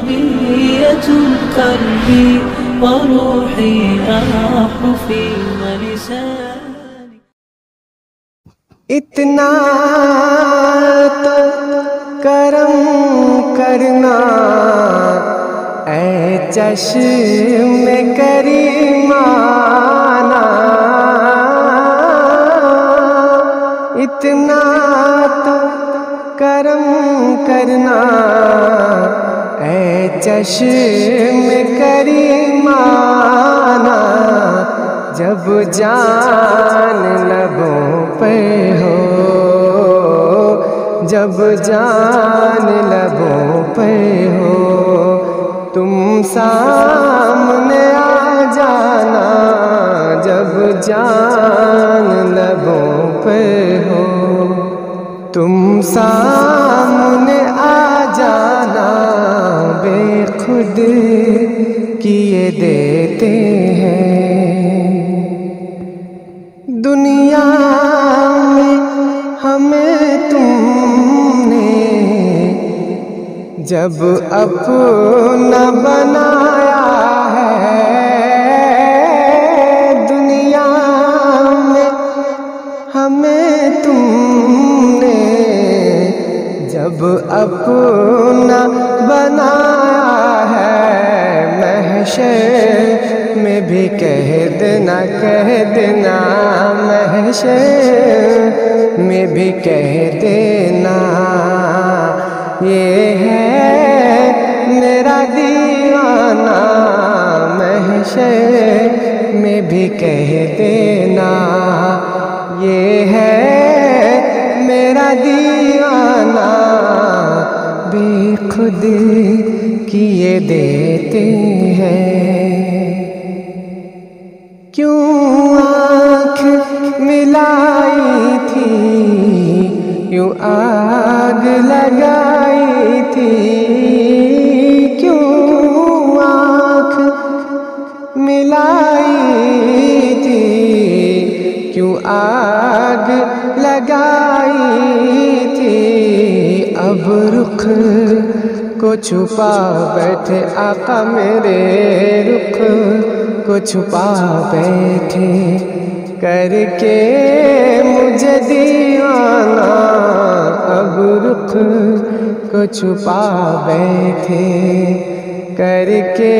بقية قلبي وروحي أحرفي ولساني. اتنا تو کرم کرنا اے چشم کریمانہ، اتنا تو کرم کرنا اے چشم کریمانہ، جب جان لبوں پہ ہو، جب جان لبوں پہ ہو، تم سامنے آ جانا، جب جان لبوں پہ ہو، تم سامنے آ جانا، بے خود کیے دیتے ہیں دنیا میں ہمیں تم نے، جب اپنا بنایا ہے، دنیا میں ہمیں تم نے جب اپنا بنایا ہے، محشر میں بھی کہہ دینا، کہہ دینا، محشر میں بھی کہہ دینا، یہ ہے میرا دیوانہ، محشر میں بھی کہہ دینا، یہ ہے میرا دیوانہ، بے خود کیے دیتے ہیں، کیوں آنکھ ملائی تھی، یوں آگ لگائی تھی، کیوں آنکھ ملائی تھی، کیوں آگ لگائی تھی، اب رخ کو چھپا بیٹھے آقا میرے، رخ کو چھپا بیٹھے کر کے مجھے دیوانہ، اب رخ کو چھپا بیٹھے کر کے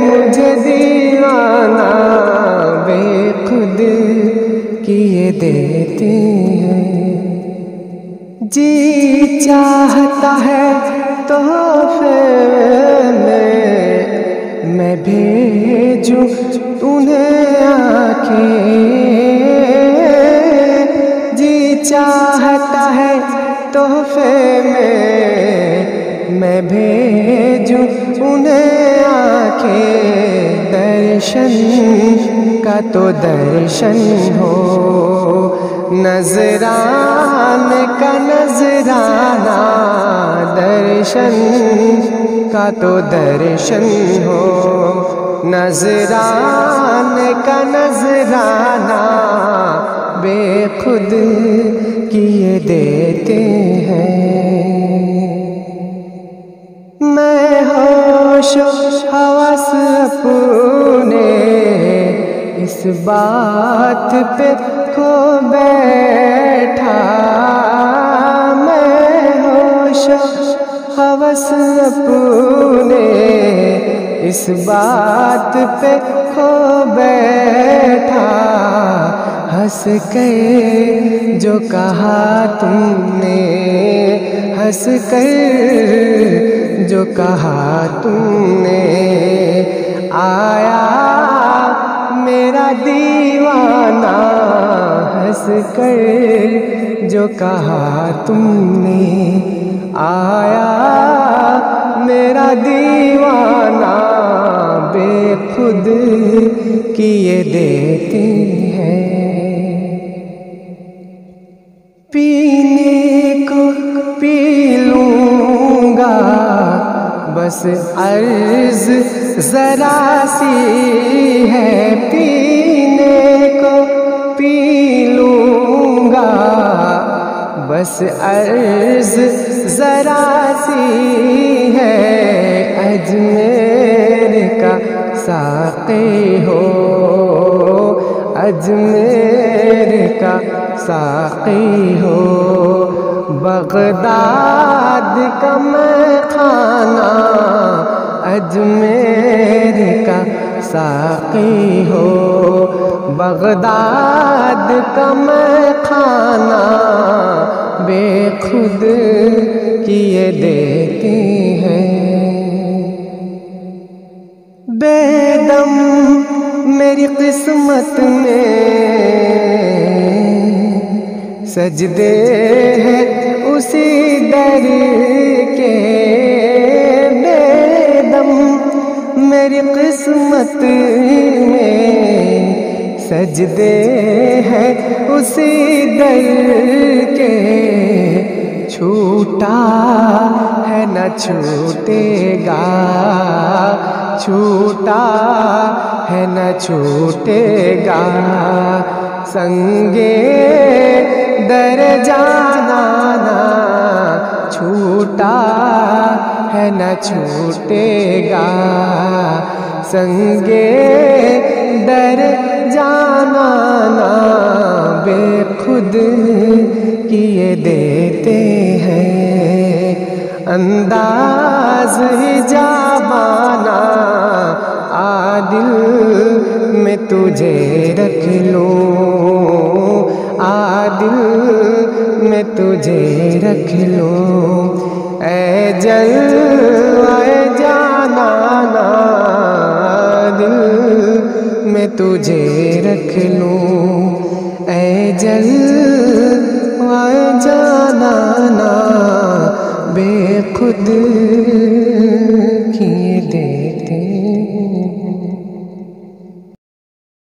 مجھے دیوانہ، بے خود کیے دیتے ہیں، جی چاہتا ہے تحفے میں بھیجوں انہیں آنکھیں، جی چاہتا ہے تحفے میں بھیجوں انہیں آنکھیں، درشن کا تو درشن ہو، نذرانے کا نذرانہ، درشن کا تو درشن ہو، نذرانے کا نذرانہ، بے خود کیے دیتے ہیں، میں ہوش و حواس اپنے اس بات پہ کھو بیٹھا، میں ہوش و حواس اپنے اس بات پہ کھو بیٹھا، ہنس کر جو کہا تم نے، ہنس کر جو کہا تم نے، آیا میرا دیوانہ، ہنس کر جو کہا تم نے، آیا میرا دیوانہ، بے خود کیے دیتے ہیں، پینے کو پی لوں گا بس عرض ذرا سی ہے، پینے کو پی لوں گا بس عرض ذرا سی ہے، اجمیر کا ساقی ہو، اجمیر کا ساقی ہو، بغداد کا میں خانہ اجمیر کا ساقی ہو، بغداد کا میں خانہ بے خود کیے دیتی ہیں، بے دم میری قسمت میں سجدے ہیں اسی در کے، بے دم میری قسمت میں سجدے ہیں اسی در کے، چھوٹا ہے نہ چھوٹے گا، چھوٹا ہے نہ چھوٹے گا، سنگے در جانا نا چھوٹا ہے نہ چھوٹے گا، سنگے در جانا نا بے خود کیے دیتے ہیں، انداز حجابانہ عادل میں تجھے رکھ لوں، عادل میں تجھے رکھ لوں، اے جلوہ جانا نا عادل میں تجھے رکھ لوں، اے جلوہ جانا نا بے خود کیے دیتے